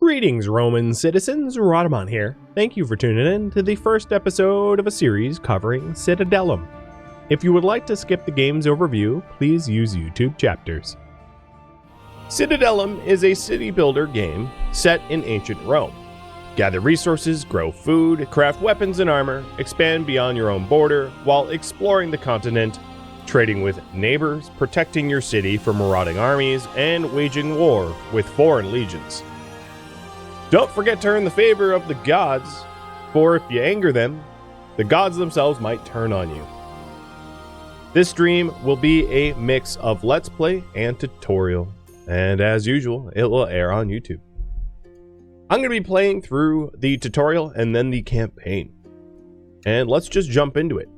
Greetings, Roman citizens. Rhadamant here. Thank you for tuning in to the first episode of a series covering Citadelum. If you would like to skip the game's overview, please use YouTube chapters. Citadelum is a city builder game set in ancient Rome. Gather resources, grow food, craft weapons and armor, expand beyond your own border while exploring the continent, trading with neighbors, protecting your city from marauding armies, and waging war with foreign legions. Don't forget to earn the favor of the gods, for if you anger them, the gods themselves might turn on you. This stream will be a mix of Let's Play and tutorial, and as usual, it will air on YouTube. I'm going to be playing through the tutorial and then the campaign, and let's just jump into it.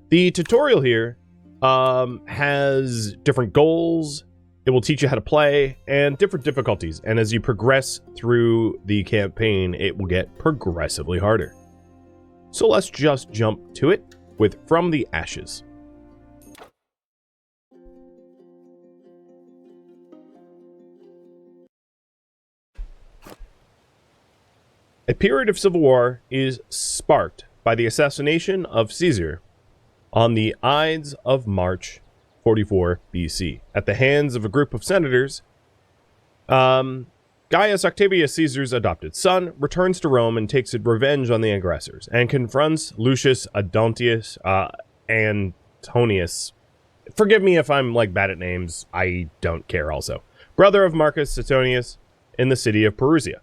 The tutorial here has different goals. It will teach you how to play and different difficulties, and as you progress through the campaign, it will get progressively harder. So let's just jump to it with From the Ashes. A period of civil war is sparked by the assassination of Caesar on the Ides of March 44 BC at the hands of a group of senators. Gaius Octavius, Caesar's adopted son, returns to Rome and takes revenge on the aggressors and confronts Lucius Antonius. Forgive me if I'm bad at names. I don't care also. Brother of Marcus Antonius in the city of Perusia.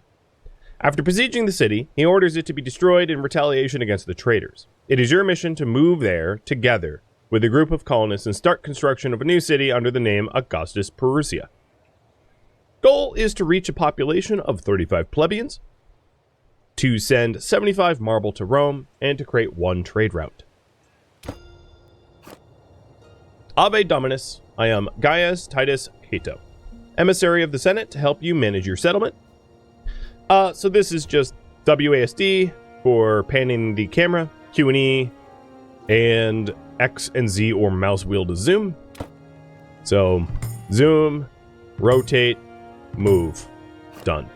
After besieging the city, he orders it to be destroyed in retaliation against the traitors. It is your mission to move there together with a group of colonists and start construction of a new city under the name Augustus Perusia. Goal is to reach a population of 35 plebeians, to send 75 marble to Rome, and to create one trade route. Ave Dominus, I am Gaius Titus Cato, emissary of the Senate to help you manage your settlement. So this is just WASD for panning the camera, Q&E, and X and Z or mouse wheel to zoom. So zoom, rotate, move. Done.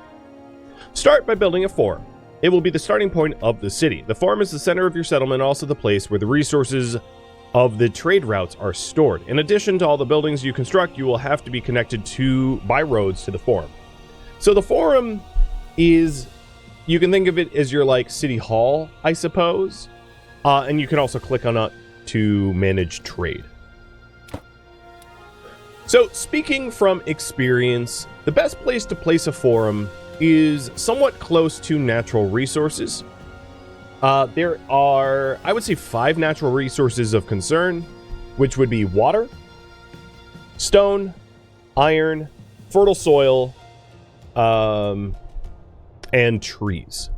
Start by building a forum. It will be the starting point of the city. The forum is the center of your settlement, also the place where the resources of the trade routes are stored. In addition to all the buildings you construct, you will have to be connected by roads to the forum. So the forum is, you can think of it as your city hall, I suppose. And you can also click on it to manage trade. So speaking from experience, the best place to place a forum is somewhat close to natural resources. There are, I would say, 5 natural resources of concern, which would be water, stone, iron, fertile soil, and trees,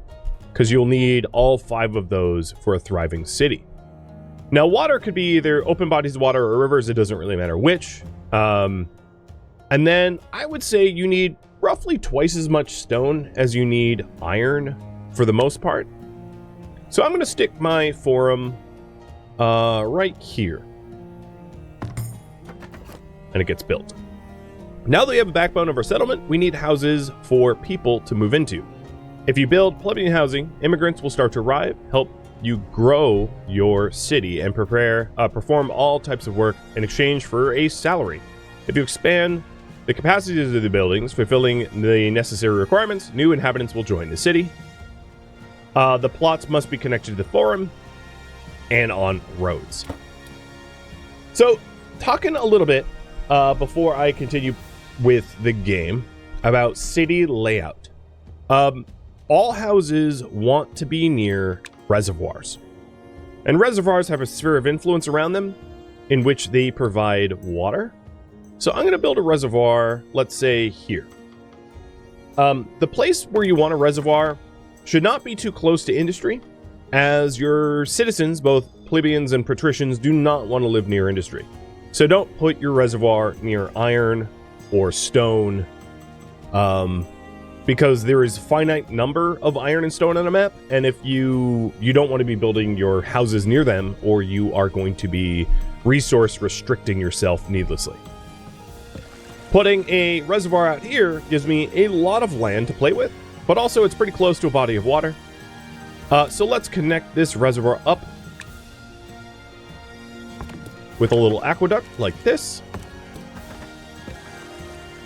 because you'll need all 5 of those for a thriving city. Now, water could be either open bodies of water or rivers. It doesn't really matter which. And then I would say you need roughly twice as much stone as you need iron for the most part. So I'm going to stick my forum right here. And it gets built. Now that we have a backbone of our settlement, we need houses for people to move into. If you build plebeian housing, immigrants will start to arrive, help you grow your city, and perform all types of work in exchange for a salary. If you expand the capacities of the buildings, fulfilling the necessary requirements, new inhabitants will join the city. The plots must be connected to the forum and on roads. So, talking a little bit before I continue with the game about city layout. All houses want to be near reservoirs. And reservoirs have a sphere of influence around them in which they provide water. So I'm going to build a reservoir, let's say here. The place where you want a reservoir should not be too close to industry, as your citizens, both plebeians and patricians, do not want to live near industry. So don't put your reservoir near iron or stone, because there is a finite number of iron and stone on a map, and if you don't want to be building your houses near them, or you are going to be resource restricting yourself needlessly. Putting a reservoir out here gives me a lot of land to play with, but also it's pretty close to a body of water. So let's connect this reservoir up with a little aqueduct like this.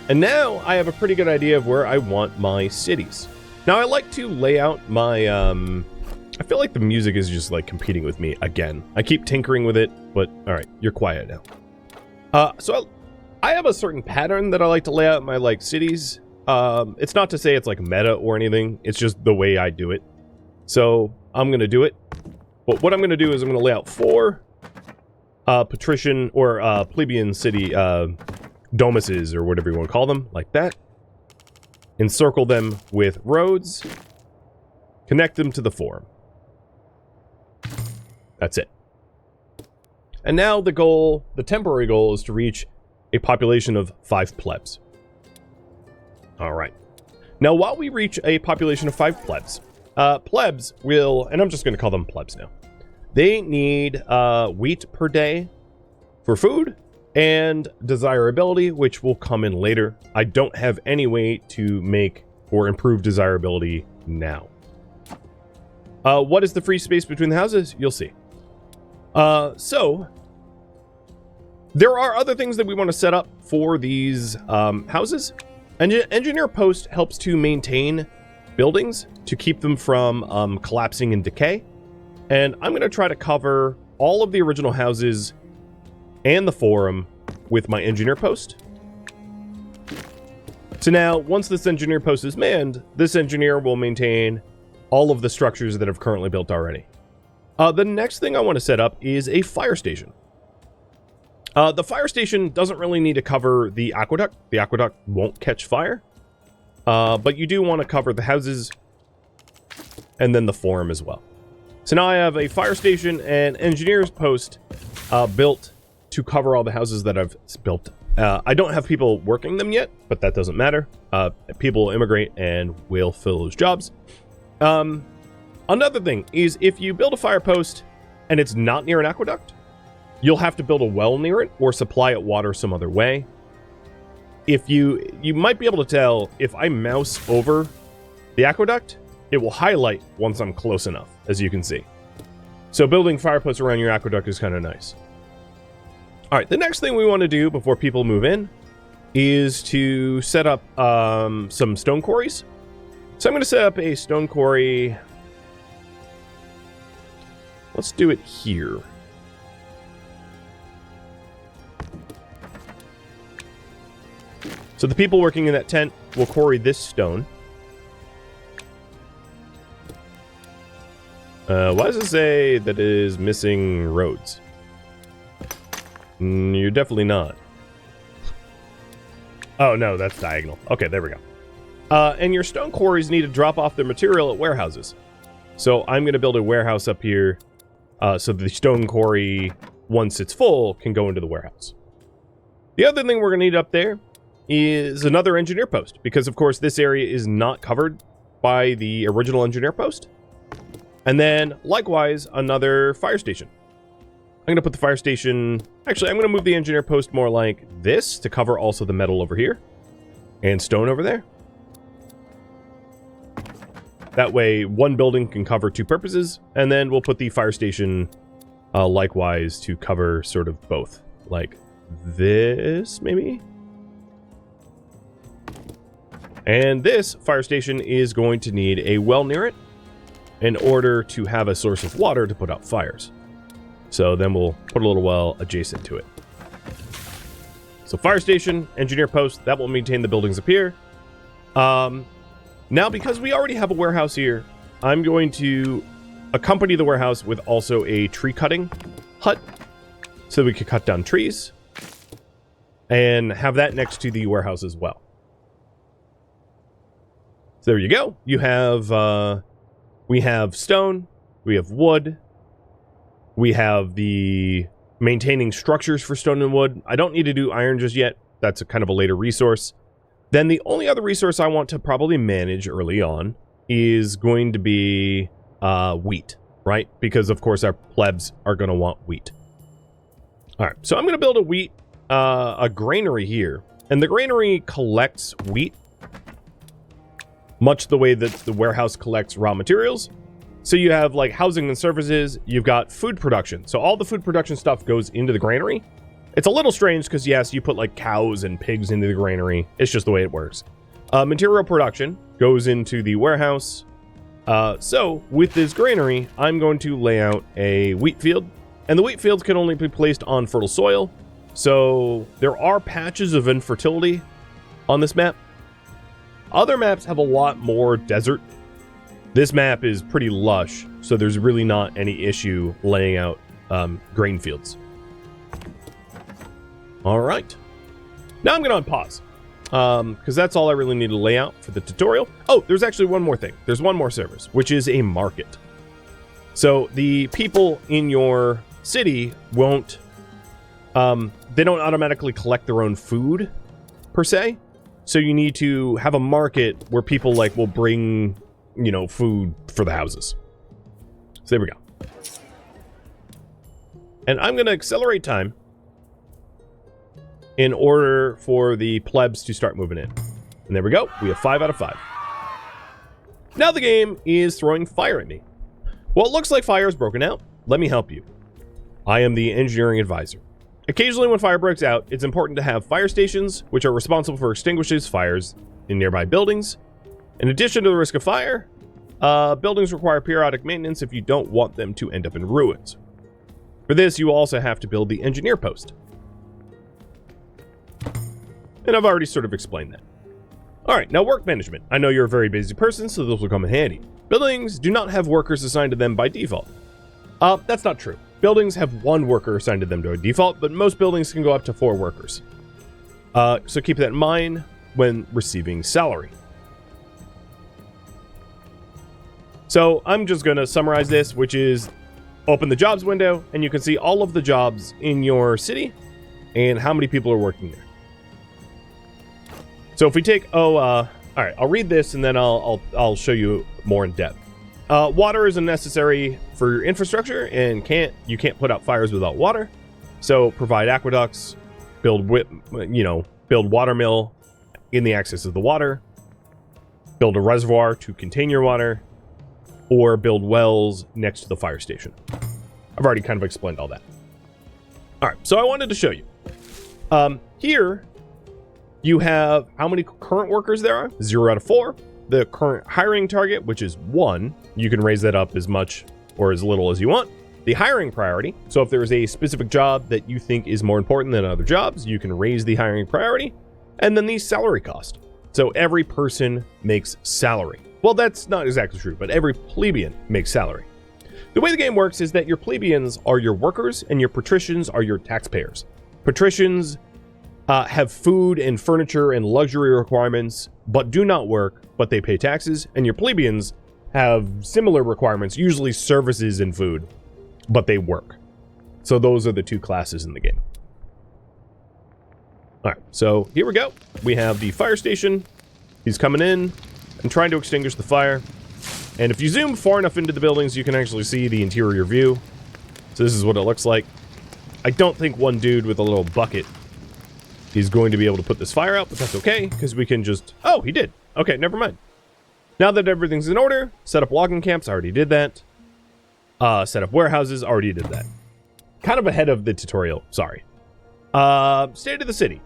And now I have a pretty good idea of where I want my cities. Now I like to lay out my, I feel like the music is just like competing with me again. I keep tinkering with it, but all right, you're quiet now. So I have a certain pattern that I like to lay out my like cities. It's not to say it's like meta or anything. It's just the way I do it. So I'm going to do it. But what I'm going to do is I'm going to lay out 4 patrician or plebeian city domuses or whatever you want to call them, like that. Encircle them with roads. Connect them to the forum. That's it. And now the goal, the temporary goal, is to reach a population of 5 plebs. All right. Now, while we reach a population of 5 plebs, plebs will, and I'm just going to call them plebs now. They need wheat per day for food and desirability, which will come in later. I don't have any way to make or improve desirability now. What is the free space between the houses? You'll see. So there are other things that we want to set up for these houses. Engineer post helps to maintain buildings to keep them from collapsing and decay. And I'm going to try to cover all of the original houses and the forum with my engineer post. So now, once this engineer post is manned, this engineer will maintain all of the structures that have currently built already. The next thing I want to set up is a fire station. The fire station doesn't really need to cover the aqueduct. The aqueduct won't catch fire. But you do want to cover the houses and then the forum as well. So now I have a fire station and engineer's post built to cover all the houses that I've built. I don't have people working them yet, but that doesn't matter. People will immigrate and will fill those jobs. Another thing is if you build a fire post and it's not near an aqueduct, you'll have to build a well near it or supply it water some other way. If you might be able to tell if I mouse over the aqueduct, it will highlight once I'm close enough, as you can see. So building fire posts around your aqueduct is kind of nice. All right, the next thing we want to do before people move in is to set up some stone quarries. So I'm going to set up a stone quarry. Let's do it here. So the people working in that tent will quarry this stone. Why does it say that it is missing roads? You're definitely not. Oh, no, that's diagonal. Okay, there we go. And your stone quarries need to drop off their material at warehouses. So I'm going to build a warehouse up here so the stone quarry, once it's full, can go into the warehouse. The other thing we're going to need up there is another engineer post, because, of course, this area is not covered by the original engineer post. And then, likewise, another fire station. I'm going to put the fire station... Actually, I'm going to move the engineer post more like this to cover also the metal over here and stone over there. That way, one building can cover 2 purposes, and then we'll put the fire station likewise to cover sort of both. Like this, maybe? And this fire station is going to need a well near it in order to have a source of water to put out fires. So then we'll put a little well adjacent to it. So fire station, engineer post, that will maintain the buildings up here. Now, because we already have a warehouse here, I'm going to accompany the warehouse with also a tree cutting hut so we can cut down trees and have that next to the warehouse as well. So there you go. You have, we have stone, we have wood, we have the maintaining structures for stone and wood. I don't need to do iron just yet. That's a kind of a later resource. Then the only other resource I want to probably manage early on is going to be wheat, right? Because, of course, our plebs are going to want wheat. All right, so I'm going to build a granary here. And the granary collects wheat much the way that the warehouse collects raw materials. So you have like housing and services, you've got food production. So all the food production stuff goes into the granary. It's a little strange because yes, you put like cows and pigs into the granary. It's just the way it works. Material production goes into the warehouse. So with this granary, I'm going to lay out a wheat field, and the wheat fields can only be placed on fertile soil. So there are patches of infertility on this map. Other maps have a lot more desert. This map is pretty lush, so there's really not any issue laying out grain fields. All right. Now I'm going to unpause, because that's all I really need to lay out for the tutorial. Oh, there's actually one more thing. There's one more service, which is a market. So the people in your city won't, they don't automatically collect their own food, per se. So you need to have a market where people like will bring, you know, food for the houses. So there we go. And I'm going to accelerate time in order for the plebs to start moving in. And there we go. We have 5 out of 5. Now the game is throwing fire at me. Well, it looks like fire is broken out. Let me help you. I am the engineering advisor. Occasionally when fire breaks out, it's important to have fire stations, which are responsible for extinguishing fires in nearby buildings. In addition to the risk of fire, buildings require periodic maintenance if you don't want them to end up in ruins. For this, you also have to build the engineer post. And I've already sort of explained that. Alright, now work management. I know you're a very busy person, so this will come in handy. Buildings do not have workers assigned to them by default. That's not true. Buildings have 1 worker assigned to them by default, but most buildings can go up to 4 workers. So keep that in mind when receiving salary. So I'm just going to summarize this, which is open the jobs window, and you can see all of the jobs in your city and how many people are working there. So if we take, all right, I'll read this and then I'll show you more in depth. Water is necessary for your infrastructure, and you can't put out fires without water. So provide aqueducts, build water mill in the access of the water, build a reservoir to contain your water, or build wells next to the fire station. I've already kind of explained all that. All right, so I wanted to show you. Here you have how many current workers there are, 0 out of 4. The current hiring target, which is 1, you can raise that up as much or as little as you want. The hiring priority, so if there is a specific job that you think is more important than other jobs, you can raise the hiring priority. And then the salary cost. So every person makes salary. Well, that's not exactly true, but every plebeian makes salary. The way the game works is that your plebeians are your workers and your patricians are your taxpayers. Patricians have food and furniture and luxury requirements, but do not work, but they pay taxes. And your plebeians have similar requirements, usually services and food, but they work. So those are the 2 classes in the game. All right, so here we go. We have the fire station. He's coming in and trying to extinguish the fire. And if you zoom far enough into the buildings, you can actually see the interior view. So this is what it looks like. I don't think one dude with a little bucket is going to be able to put this fire out, but that's okay, because we can just... Oh, he did. Okay, never mind. Now that everything's in order, set up logging camps, I already did that. Set up warehouses, already did that. Kind of ahead of the tutorial, sorry. State of the city.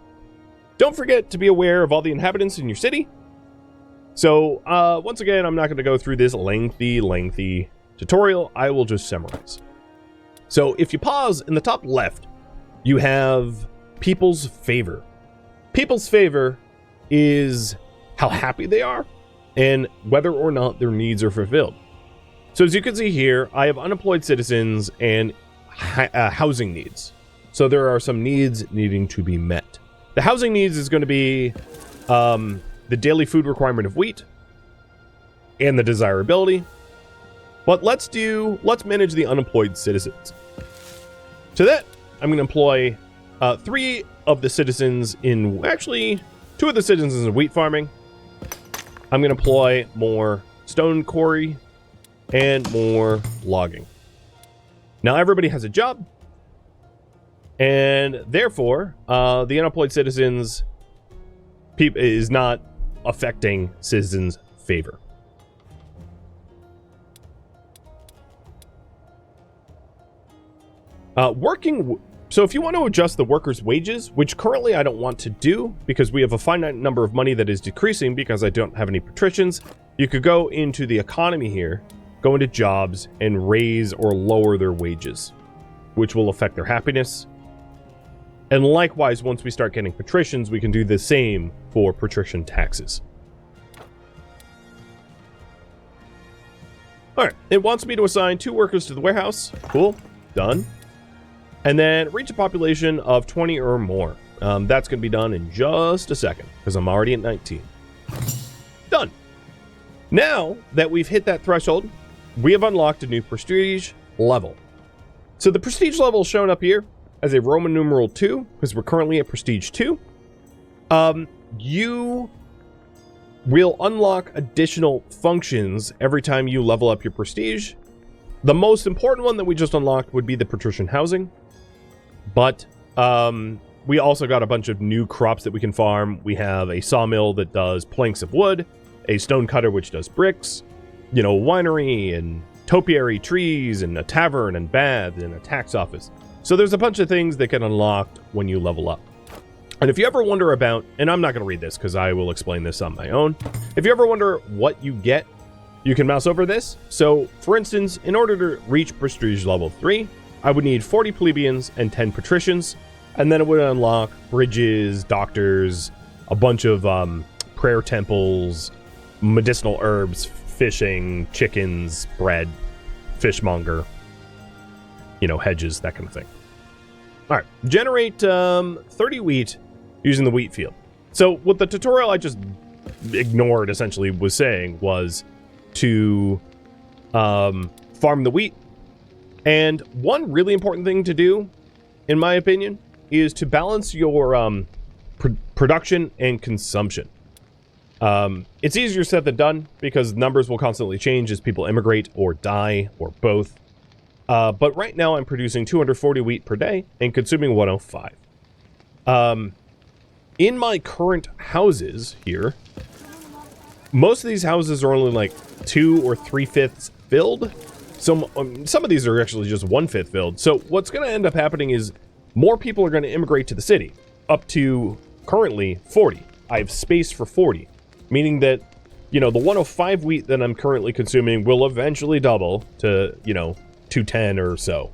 Don't forget to be aware of all the inhabitants in your city. So, once again, I'm not going to go through this lengthy tutorial. I will just summarize. So, if you pause in the top left, you have people's favor. People's favor is how happy they are and whether or not their needs are fulfilled. So as you can see here, I have unemployed citizens and housing needs. So there are some needs needing to be met. The housing needs is going to be the daily food requirement of wheat and the desirability. But let's manage the unemployed citizens. To that, I'm going to employ 3 of the citizens in, actually 2 of the citizens in wheat farming. I'm going to employ more stone quarry and more logging. Now everybody has a job, and therefore the unemployed citizens is not affecting citizens' favor. So if you want to adjust the workers' wages, which currently I don't want to do because we have a finite number of money that is decreasing because I don't have any patricians, you could go into the economy here, go into jobs, and raise or lower their wages, which will affect their happiness. And likewise, once we start getting patricians, we can do the same for patrician taxes. Alright, it wants me to assign 2 workers to the warehouse. Cool. Done. And then reach a population of 20 or more. That's going to be done in just a second, because I'm already at 19. Done. Now that we've hit that threshold, we have unlocked a new prestige level. So the prestige level is shown up here as a Roman numeral 2, because we're currently at prestige 2. You will unlock additional functions every time you level up your prestige. The most important one that we just unlocked would be the patrician housing. But we also got a bunch of new crops that we can farm. We have a sawmill that does planks of wood, a stone cutter which does bricks, you know, winery and topiary trees, and a tavern and baths and a tax office. So there's a bunch of things that get unlocked when you level up. And if you ever wonder about, and I'm not going to read this because I will explain this on my own. If you ever wonder what you get, you can mouse over this. So, for instance, in order to reach prestige level 3, I would need 40 plebeians and 10 patricians, and then it would unlock bridges, doctors, a bunch of prayer temples, medicinal herbs, fishing, chickens, bread, fishmonger, you know, hedges, that kind of thing. All right, generate 30 wheat using the wheat field. So what the tutorial I just ignored essentially was saying was to farm the wheat. And one really important thing to do, in my opinion, is to balance your production and consumption. It's easier said than done because numbers will constantly change as people immigrate or die or both. But right now I'm producing 240 wheat per day and consuming 105. In my current houses here, most of these houses are only like 2 or 3/5 filled. Some of these are actually just 1/5 filled. So what's going to end up happening is more people are going to immigrate to the city, up to currently 40. I have space for 40, meaning that, you know, the 105 wheat that I'm currently consuming will eventually double to, you know, 210 or so.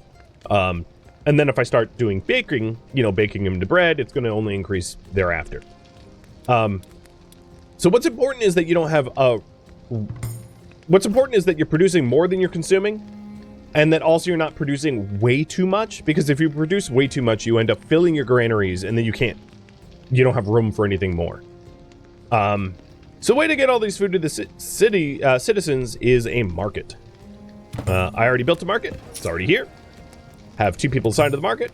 And then if I start doing baking, you know, baking them into bread, it's going to only increase thereafter. So what's important is that you don't have a... What's important is that you're producing more than you're consuming, and that also you're not producing way too much, because if you produce way too much, you end up filling your granaries, and then you don't have room for anything more. So the way to get all these food to the city citizens is a market. I already built a market. It's already here. Have 2 people assigned to the market.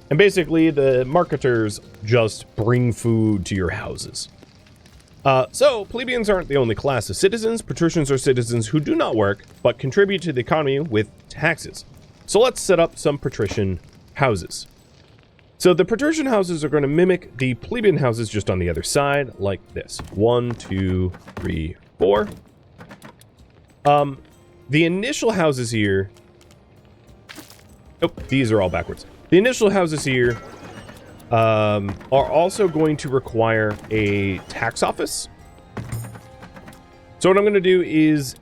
And basically, the marketers just bring food to your houses. So, plebeians aren't the only class of citizens. Patricians are citizens who do not work, but contribute to the economy with taxes. So let's set up some patrician houses. So the patrician houses are going to mimic the plebeian houses just on the other side, like this. 1, 2, 3, 4. The initial houses here... Oh, these are all backwards. The initial houses here are also going to require a tax office. So what I'm going to do is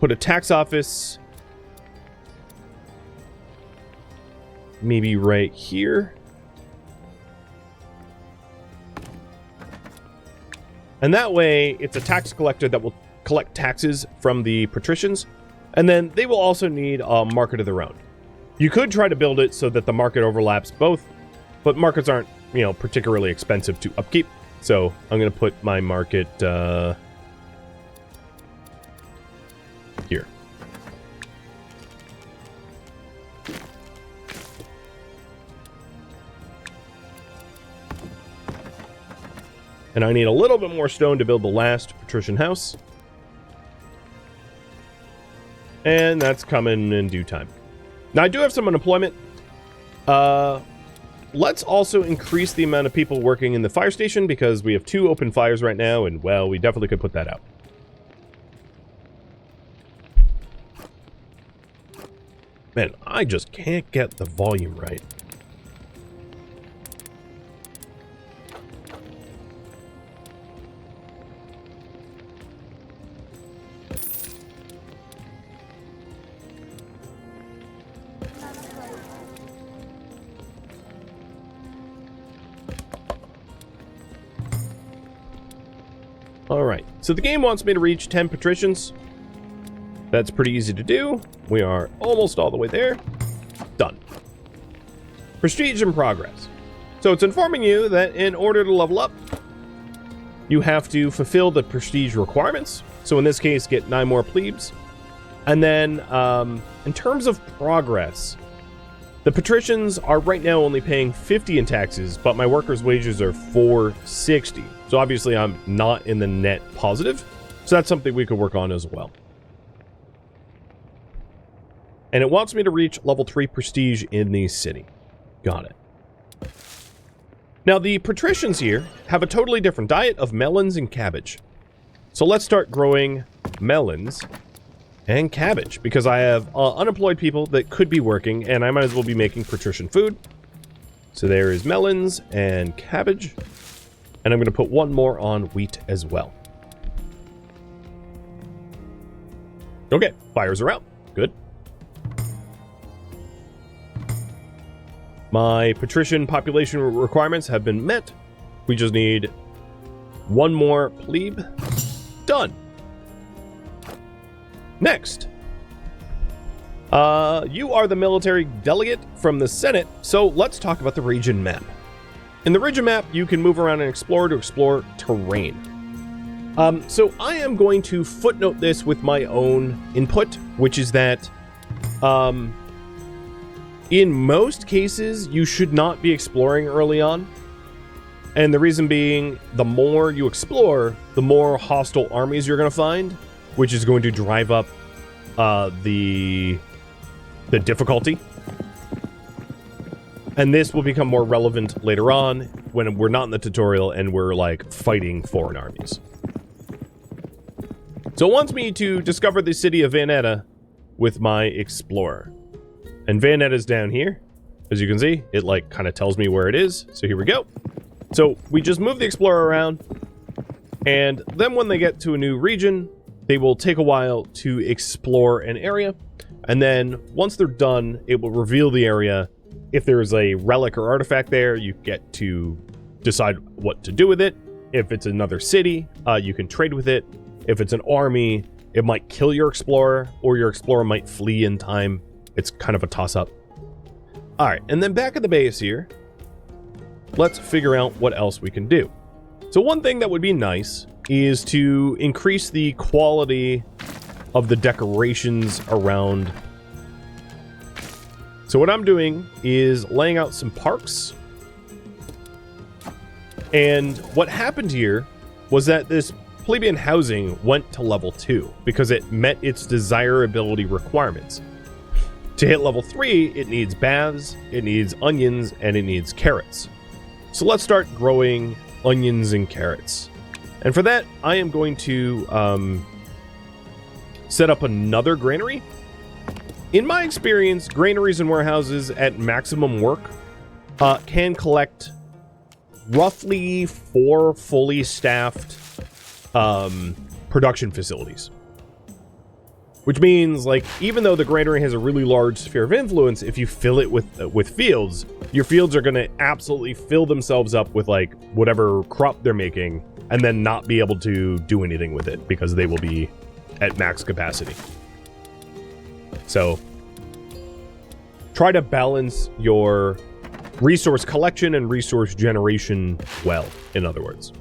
put a tax office maybe right here. And that way, it's a tax collector that will collect taxes from the patricians. And then they will also need a market of their own. You could try to build it so that the market overlaps both, but markets aren't, you know, particularly expensive to upkeep. So I'm going to put my market here. And I need a little bit more stone to build the last patrician house. And that's coming in due time. Now, I do have some unemployment. Let's also increase the amount of people working in the fire station because we have 2 open fires right now, and, well, we definitely could put that out. Man, I just can't get the volume right. Alright, so the game wants me to reach 10 patricians. That's pretty easy to do. We are almost all the way there. Done. Prestige in progress. So it's informing you that in order to level up, you have to fulfill the prestige requirements. So in this case, get 9 more plebes. And then, in terms of progress, the patricians are right now only paying 50 in taxes, but my workers' wages are 460. So obviously I'm not in the net positive. So that's something we could work on as well. And it wants me to reach level 3 prestige in the city. Got it. Now the patricians here have a totally different diet of melons and cabbage. So let's start growing melons and cabbage, because I have unemployed people that could be working, and I might as well be making patrician food. So there is melons and cabbage, and I'm going to put one more on wheat as well. Okay, fires are out. Good. My patrician population requirements have been met. We just need one more plebe. Done. Next, you are the military delegate from the Senate, so let's talk about the region map. In the region map, you can move around and explore to explore terrain. So I am going to footnote this with my own input, which is that in most cases, you should not be exploring early on. And the reason being, the more you explore, the more hostile armies you're going to find, which is going to drive up the difficulty. And this will become more relevant later on when we're not in the tutorial and we're like fighting foreign armies. So it wants me to discover the city of Vanetta with my explorer. And Vanetta's down here. As you can see, it like kind of tells me where it is. So here we go. So we just move the explorer around, and then when they get to a new region, they will take a while to explore an area, and then once they're done, it will reveal the area. If there's a relic or artifact there, you get to decide what to do with it. If it's another city, you can trade with it. If it's an army, it might kill your explorer, or your explorer might flee in time. It's kind of a toss-up. All right, and then back at the base here, let's figure out what else we can do. So one thing that would be nice is to increase the quality of the decorations around. So what I'm doing is laying out some parks. And what happened here was that this plebeian housing went to level 2 because it met its desirability requirements. To hit level 3, it needs baths, it needs onions, and it needs carrots. So let's start growing onions and carrots. And for that, I am going to set up another granary. In my experience, granaries and warehouses at maximum work can collect roughly 4 fully staffed production facilities. Which means, like, even though the granary has a really large sphere of influence, if you fill it with fields, your fields are going to absolutely fill themselves up with, like, whatever crop they're making, and then not be able to do anything with it, because they will be at max capacity. So, try to balance your resource collection and resource generation well, in other words.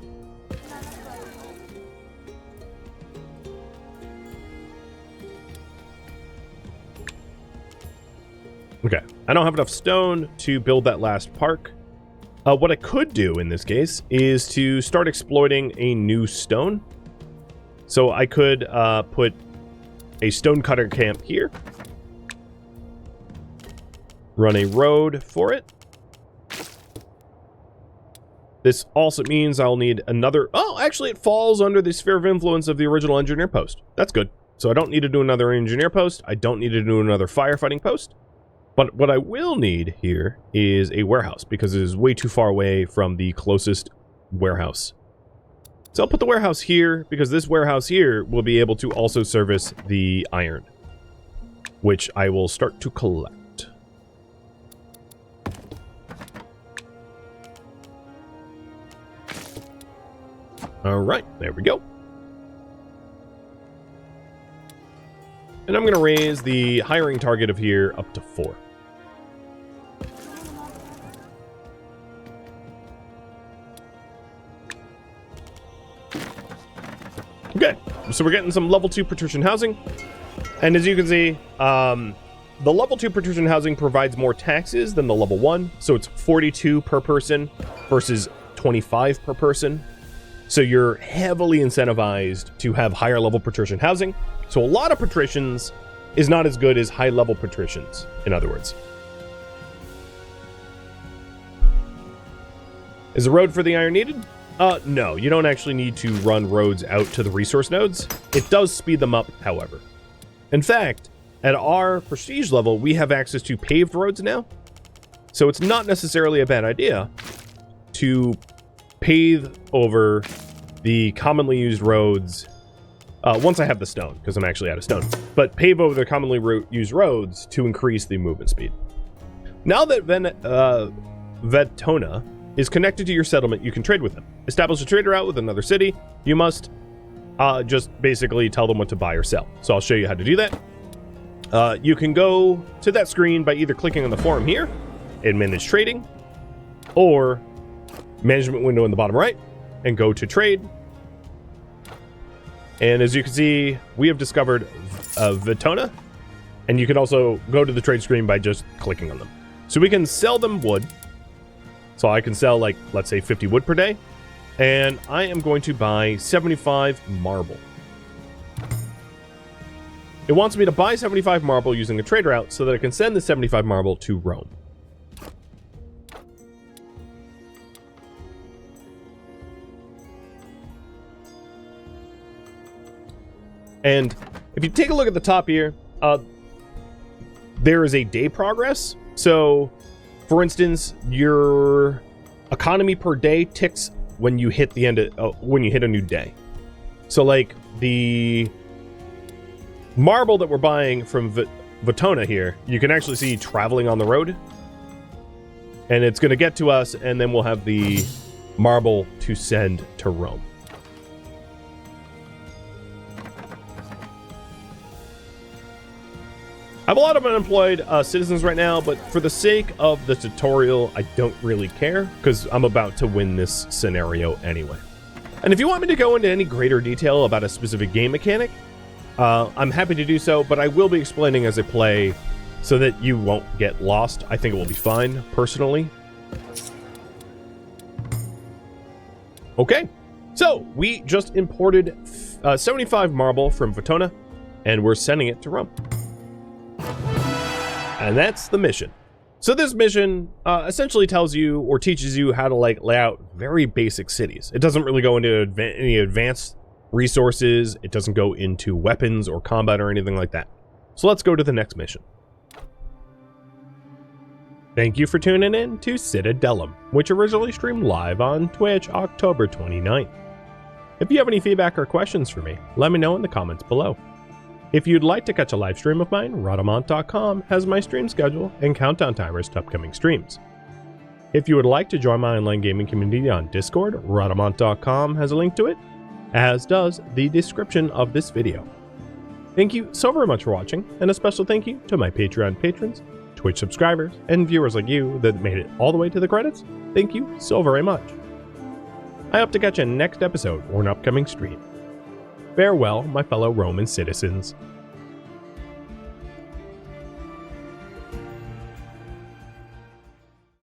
Okay, I don't have enough stone to build that last park. What I could do in this case is to start exploiting a new stone. So I could put a stonecutter camp here. Run a road for it. This also means I'll need another... Oh, actually it falls under the sphere of influence of the original engineer post. That's good. So I don't need to do another engineer post. I don't need to do another firefighting post. But what I will need here is a warehouse, because it is way too far away from the closest warehouse. So I'll put the warehouse here, because this warehouse here will be able to also service the iron, which I will start to collect. All right, there we go. And I'm going to raise the hiring target of here up to 4. Okay, so we're getting some level 2 patrician housing. And as you can see, the level 2 patrician housing provides more taxes than the level 1. So it's 42 per person versus 25 per person. So you're heavily incentivized to have higher level patrician housing. So a lot of patricians is not as good as high level patricians, in other words. Is the road for the iron needed? No, you don't actually need to run roads out to the resource nodes. It does speed them up, however. In fact, at our prestige level, we have access to paved roads now. So it's not necessarily a bad idea to pave over the commonly used roads. Once I have the stone, because I'm actually out of stone. But pave over the commonly used roads to increase the movement speed. Now that Vetona is connected to your settlement, you can trade with them. Establish a trader out with another city. You must just basically tell them what to buy or sell. So I'll show you how to do that. You can go to that screen by either clicking on the forum here and manage trading, or management window in the bottom right and go to trade. And as you can see, we have discovered Vetona, and you can also go to the trade screen by just clicking on them. So we can sell them wood. So I can sell, like, let's say 50 wood per day. And I am going to buy 75 marble. It wants me to buy 75 marble using a trade route so that I can send the 75 marble to Rome. And if you take a look at the top here, there is a day progress. So, for instance, your economy per day ticks when you hit the end of, when you hit a new day. So, like the marble that we're buying from Vetona here, you can actually see traveling on the road, and it's going to get to us, and then we'll have the marble to send to Rome. I have a lot of unemployed citizens right now, but for the sake of the tutorial, I don't really care, because I'm about to win this scenario anyway. And if you want me to go into any greater detail about a specific game mechanic, I'm happy to do so, but I will be explaining as I play so that you won't get lost. I think it will be fine, personally. Okay, so we just imported 75 marble from Vetona, and we're sending it to Rome. And that's the mission. So this mission essentially tells you or teaches you how to lay out very basic cities. It doesn't really go into any advanced resources. It doesn't go into weapons or combat or anything like that. So let's go to the next mission. Thank you for tuning in to Citadelum, which originally streamed live on Twitch October 29th. If you have any feedback or questions for me, let me know in the comments below. If you'd like to catch a live stream of mine, Rhadamant.com has my stream schedule and countdown timers to upcoming streams. If you would like to join my online gaming community on Discord, Rhadamant.com has a link to it, as does the description of this video. Thank you so very much for watching, and a special thank you to my Patreon patrons, Twitch subscribers, and viewers like you that made it all the way to the credits. Thank you so very much. I hope to catch you next episode or an upcoming stream. Farewell, my fellow Roman citizens.